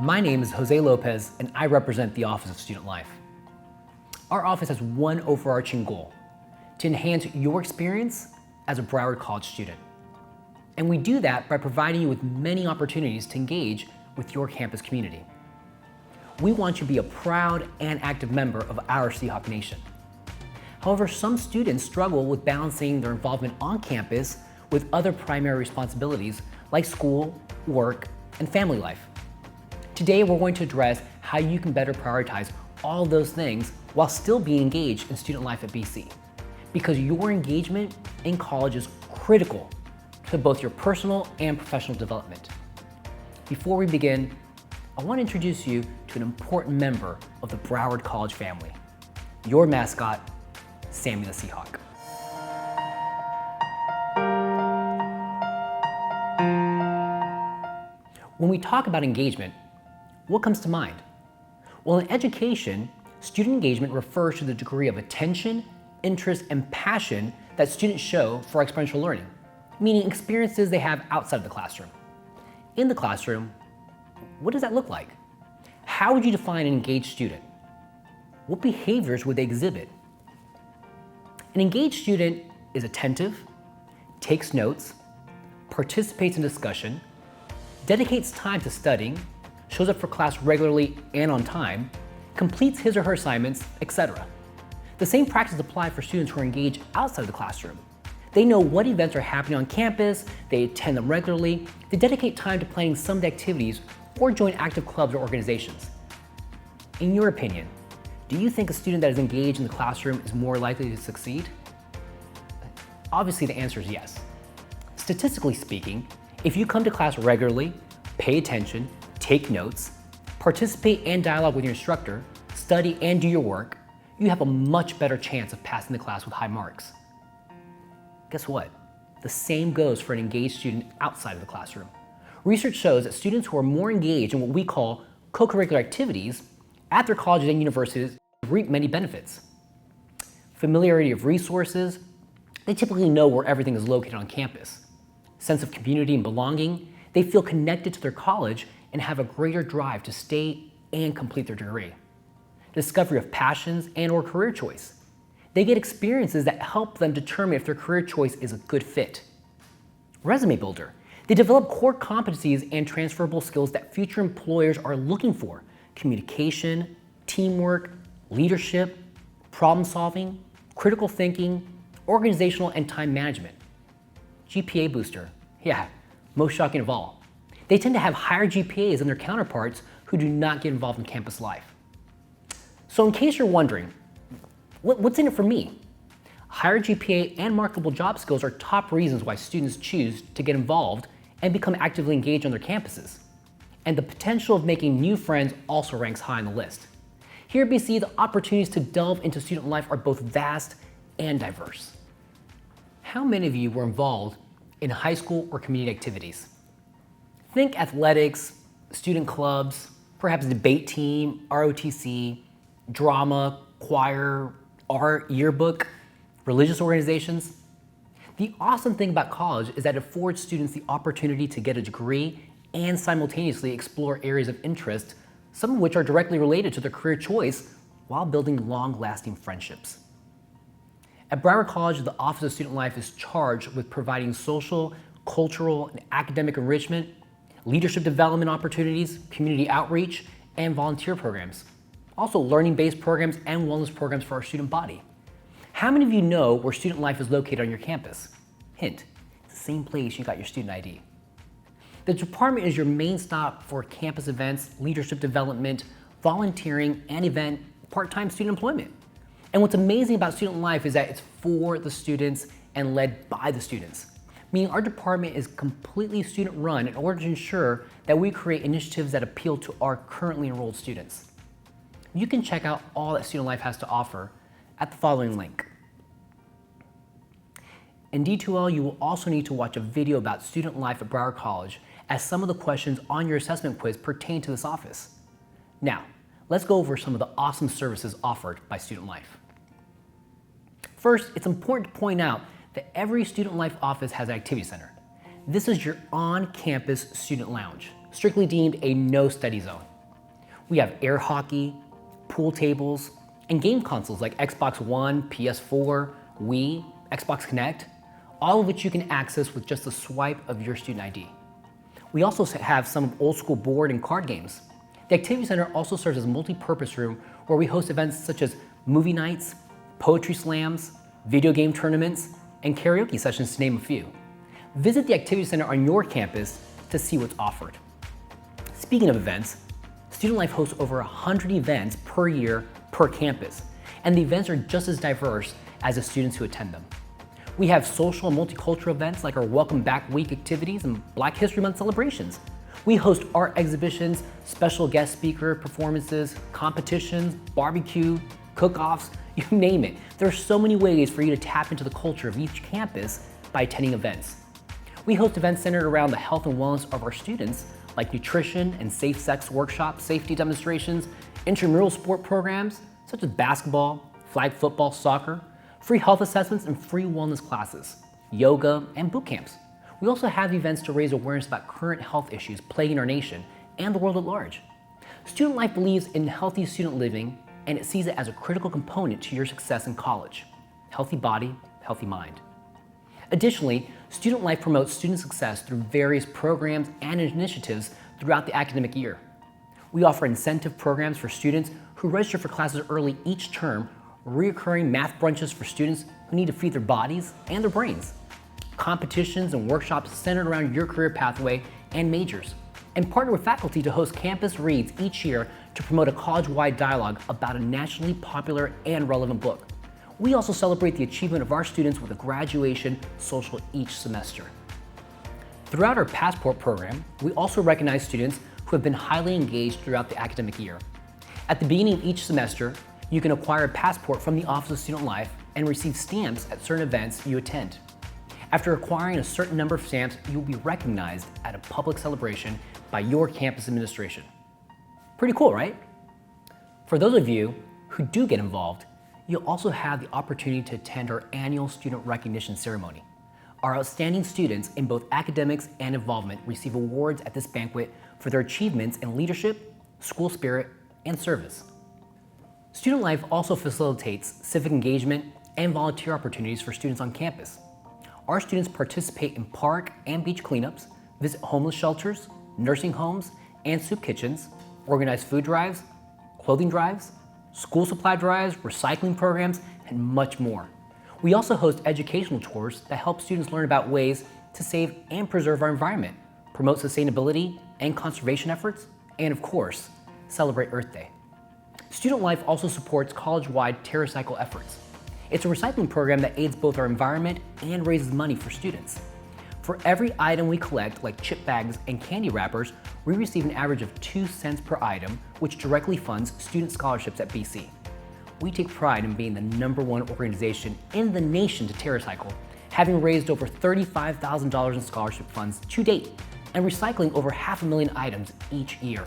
My name is Jose Lopez, and I represent the Office of Student Life. Our office has one overarching goal: to enhance your experience as a Broward College student. And we do that by providing you with many opportunities to engage with your campus community. We want you to be a proud and active member of our Seahawk Nation. However, some students struggle with balancing their involvement on campus with other primary responsibilities like school, work, and family life. Today, we're going to address how you can better prioritize all those things while still being engaged in student life at BC. Because your engagement in college is critical to both your personal and professional development. Before we begin, I want to introduce you to an important member of the Broward College family, your mascot, Sammy the Seahawk. When we talk about engagement, what comes to mind? Well, in education, student engagement refers to the degree of attention, interest, and passion that students show for experiential learning, meaning experiences they have outside of the classroom. In the classroom, what does that look like? How would you define an engaged student? What behaviors would they exhibit? An engaged student is attentive, takes notes, participates in discussion, dedicates time to studying, shows up for class regularly and on time, completes his or her assignments, etc. The same practices apply for students who are engaged outside of the classroom. They know what events are happening on campus, they attend them regularly, they dedicate time to planning some of the activities or join active clubs or organizations. In your opinion, do you think a student that is engaged in the classroom is more likely to succeed? Obviously, the answer is yes. Statistically speaking, if you come to class regularly, pay attention, take notes, participate and dialogue with your instructor, study and do your work, you have a much better chance of passing the class with high marks. Guess what? The same goes for an engaged student outside of the classroom. Research shows that students who are more engaged in what we call co-curricular activities at their colleges and universities reap many benefits. Familiarity of resources, they typically know where everything is located on campus. Sense of community and belonging, they feel connected to their college and have a greater drive to stay and complete their degree. Discovery of passions and or career choice. They get experiences that help them determine if their career choice is a good fit. Resume builder. They develop core competencies and transferable skills that future employers are looking for: communication, teamwork, leadership, problem solving, critical thinking, organizational and time management. GPA booster. Yeah, most shocking of all. They tend to have higher GPAs than their counterparts who do not get involved in campus life. So in case you're wondering, what's in it for me? Higher GPA and marketable job skills are top reasons why students choose to get involved and become actively engaged on their campuses. And the potential of making new friends also ranks high on the list. Here at BC, the opportunities to delve into student life are both vast and diverse. How many of you were involved in high school or community activities? Think athletics, student clubs, perhaps debate team, ROTC, drama, choir, art, yearbook, religious organizations. The awesome thing about college is that it affords students the opportunity to get a degree and simultaneously explore areas of interest, some of which are directly related to their career choice, while building long-lasting friendships. At Broward College, the Office of Student Life is charged with providing social, cultural, and academic enrichment, leadership development opportunities, community outreach, and volunteer programs. Also learning-based programs and wellness programs for our student body. How many of you know where student life is located on your campus? Hint, it's the same place you got your student ID. The department is your main stop for campus events, leadership development, volunteering, and event part-time student employment. And what's amazing about student life is that it's for the students and led by the students, meaning our department is completely student-run in order to ensure that we create initiatives that appeal to our currently enrolled students. You can check out all that Student Life has to offer at the following link. In D2L, you will also need to watch a video about student life at Broward College, as some of the questions on your assessment quiz pertain to this office. Now, let's go over some of the awesome services offered by Student Life. First, it's important to point out that every Student Life office has an activity center. This is your on-campus student lounge, strictly deemed a no-study zone. We have air hockey, pool tables, and game consoles like Xbox One, PS4, Wii, Xbox Connect, all of which you can access with just a swipe of your student ID. We also have some old school board and card games. The Activity Center also serves as a multi-purpose room where we host events such as movie nights, poetry slams, video game tournaments, and karaoke sessions to name a few. Visit the Activity Center on your campus to see what's offered. Speaking of events, Student Life hosts over 100 events per year per campus, and the events are just as diverse as the students who attend them. We have social and multicultural events like our Welcome Back Week activities and Black History Month celebrations. We host art exhibitions, special guest speaker performances, competitions, barbecue, cook-offs, you name it. There are so many ways for you to tap into the culture of each campus by attending events. We host events centered around the health and wellness of our students, like nutrition and safe sex workshops, safety demonstrations, intramural sport programs, such as basketball, flag football, soccer, free health assessments, and free wellness classes, yoga, and boot camps. We also have events to raise awareness about current health issues plaguing our nation and the world at large. Student Life believes in healthy student living, and it sees it as a critical component to your success in college. Healthy body, healthy mind. Additionally, Student Life promotes student success through various programs and initiatives throughout the academic year. We offer incentive programs for students who register for classes early each term, recurring math brunches for students who need to feed their bodies and their brains, competitions and workshops centered around your career pathway and majors, and partner with faculty to host campus reads each year to promote a college-wide dialogue about a nationally popular and relevant book. We also celebrate the achievement of our students with a graduation social each semester. Throughout our Passport program, we also recognize students who have been highly engaged throughout the academic year. At the beginning of each semester, you can acquire a passport from the Office of Student Life and receive stamps at certain events you attend. After acquiring a certain number of stamps, you will be recognized at a public celebration by your campus administration. Pretty cool, right? For those of you who do get involved, you'll also have the opportunity to attend our annual student recognition ceremony. Our outstanding students in both academics and involvement receive awards at this banquet for their achievements in leadership, school spirit, and service. Student Life also facilitates civic engagement and volunteer opportunities for students on campus. Our students participate in park and beach cleanups, visit homeless shelters, nursing homes, and soup kitchens, organize food drives, clothing drives, school supply drives, recycling programs, and much more. We also host educational tours that help students learn about ways to save and preserve our environment, promote sustainability and conservation efforts, and of course, celebrate Earth Day. Student Life also supports college-wide TerraCycle efforts. It's a recycling program that aids both our environment and raises money for students. For every item we collect, like chip bags and candy wrappers, we receive an average of 2 cents per item, which directly funds student scholarships at BC. We take pride in being the #1 organization in the nation to TerraCycle, having raised over $35,000 in scholarship funds to date, and recycling over 500,000 items each year.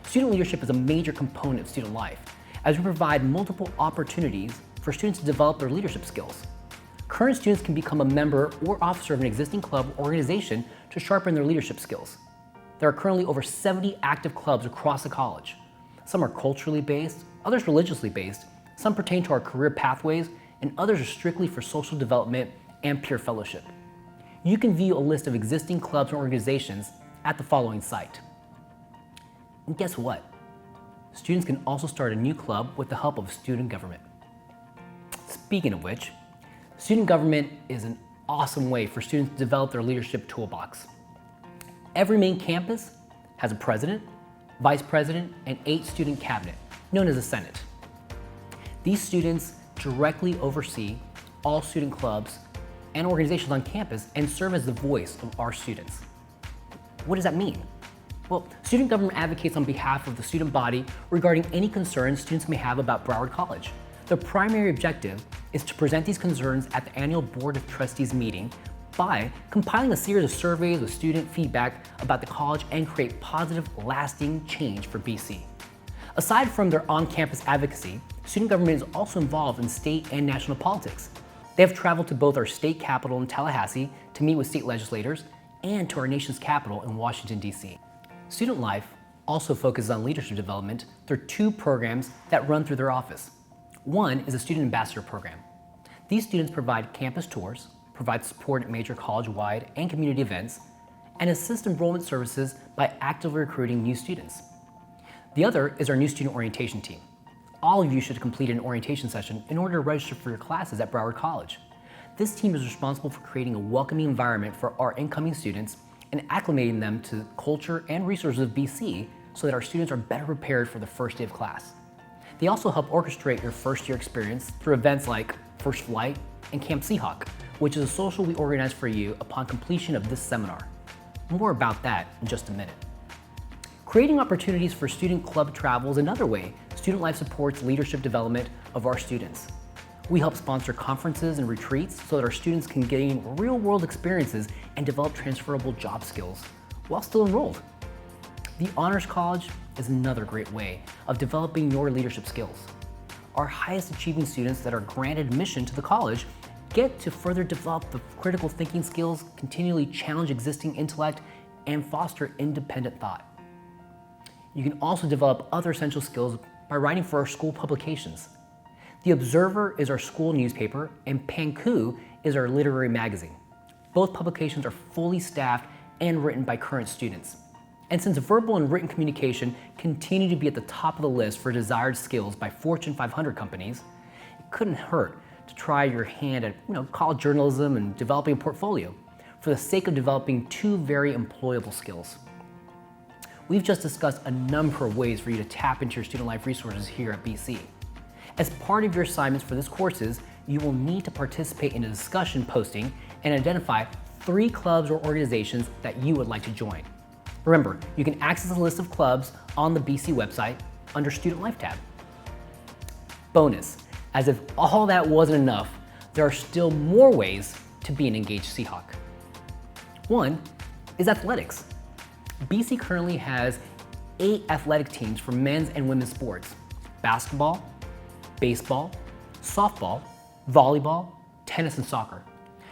Student leadership is a major component of Student Life, as we provide multiple opportunities for students to develop their leadership skills. Current students can become a member or officer of an existing club or organization to sharpen their leadership skills. There are currently over 70 active clubs across the college. Some are culturally based, others religiously based, some pertain to our career pathways, and others are strictly for social development and peer fellowship. You can view a list of existing clubs and organizations at the following site. And guess what? Students can also start a new club with the help of student government. Speaking of which, student government is an awesome way for students to develop their leadership toolbox. Every main campus has a president, vice president, and 8 student cabinet, known as a senate. These students directly oversee all student clubs and organizations on campus and serve as the voice of our students. What does that mean? Well, student government advocates on behalf of the student body regarding any concerns students may have about Broward College. The primary objective is to present these concerns at the annual Board of Trustees meeting by compiling a series of surveys with student feedback about the college and create positive, lasting change for BC. Aside from their on-campus advocacy, student government is also involved in state and national politics. They have traveled to both our state capital in Tallahassee to meet with state legislators and to our nation's capital in Washington, D.C. Student Life also focuses on leadership development through 2 programs that run through their office. One is a Student Ambassador Program. These students provide campus tours, provide support at major college-wide and community events, and assist enrollment services by actively recruiting new students. The other is our new student orientation team. All of you should complete an orientation session in order to register for your classes at Broward College. This team is responsible for creating a welcoming environment for our incoming students and acclimating them to the culture and resources of BC so that our students are better prepared for the first day of class. They also help orchestrate your first year experience through events like First Flight and Camp Seahawk, which is a social we organize for you upon completion of this seminar. More about that in just a minute. Creating opportunities for student club travel is another way Student Life supports leadership development of our students. We help sponsor conferences and retreats so that our students can gain real-world experiences and develop transferable job skills while still enrolled. The Honors College is another great way of developing your leadership skills. Our highest achieving students that are granted admission to the college get to further develop the critical thinking skills, continually challenge existing intellect, and foster independent thought. You can also develop other essential skills by writing for our school publications. The Observer is our school newspaper, and Panku is our literary magazine. Both publications are fully staffed and written by current students. And since verbal and written communication continue to be at the top of the list for desired skills by Fortune 500 companies, it couldn't hurt to try your hand at college journalism and developing a portfolio for the sake of developing 2 very employable skills. We've just discussed a number of ways for you to tap into your student life resources here at BC. As part of your assignments for this courses, you will need to participate in a discussion posting and identify 3 clubs or organizations that you would like to join. Remember, you can access a list of clubs on the BC website under Student Life tab. Bonus, as if all that wasn't enough, there are still more ways to be an engaged Seahawk. One is athletics. BC currently has 8 athletic teams for men's and women's sports: basketball, baseball, softball, volleyball, tennis, and soccer.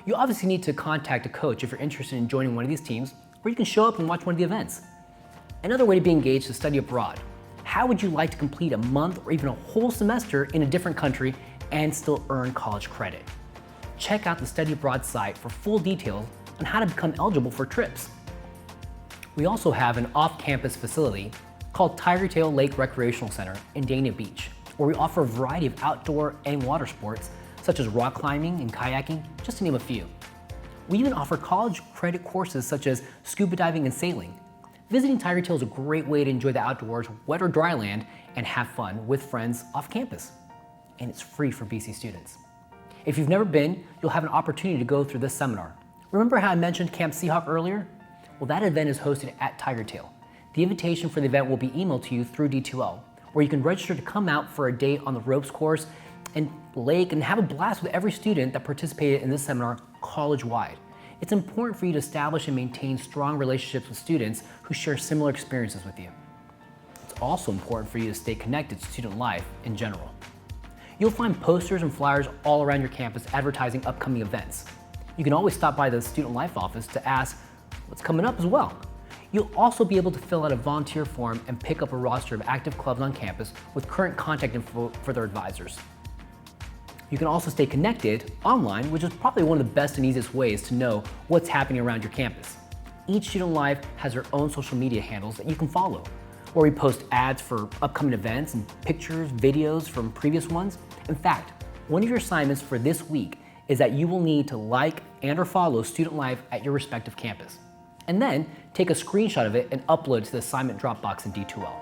You obviously need to contact a coach if you're interested in joining one of these teams, or you can show up and watch one of the events. Another way to be engaged is study abroad. How would you like to complete a month or even a whole semester in a different country and still earn college credit? Check out the Study Abroad site for full details on how to become eligible for trips. We also have an off-campus facility called Tiger Tail Lake Recreational Center in Dania Beach, where we offer a variety of outdoor and water sports such as rock climbing and kayaking, just to name a few. We even offer college credit courses such as scuba diving and sailing. Visiting Tiger Tail is a great way to enjoy the outdoors, wet or dry land, and have fun with friends off campus. And it's free for BC students. If you've never been, you'll have an opportunity to go through this seminar. Remember how I mentioned Camp Seahawk earlier? Well, that event is hosted at Tiger Tail. The invitation for the event will be emailed to you through D2L, where you can register to come out for a day on the ropes course and lake and have a blast with every student that participated in this seminar college-wide. It's important for you to establish and maintain strong relationships with students who share similar experiences with you. It's also important for you to stay connected to student life in general. You'll find posters and flyers all around your campus advertising upcoming events. You can always stop by the Student Life office to ask what's coming up as well. You'll also be able to fill out a volunteer form and pick up a roster of active clubs on campus with current contact info for their advisors. You can also stay connected online, which is probably one of the best and easiest ways to know what's happening around your campus. Each Student Life has their own social media handles that you can follow, where we post ads for upcoming events and pictures, videos from previous ones. In fact, one of your assignments for this week is that you will need to like and or follow Student Life at your respective campus, and then take a screenshot of it and upload to the assignment Dropbox in D2L.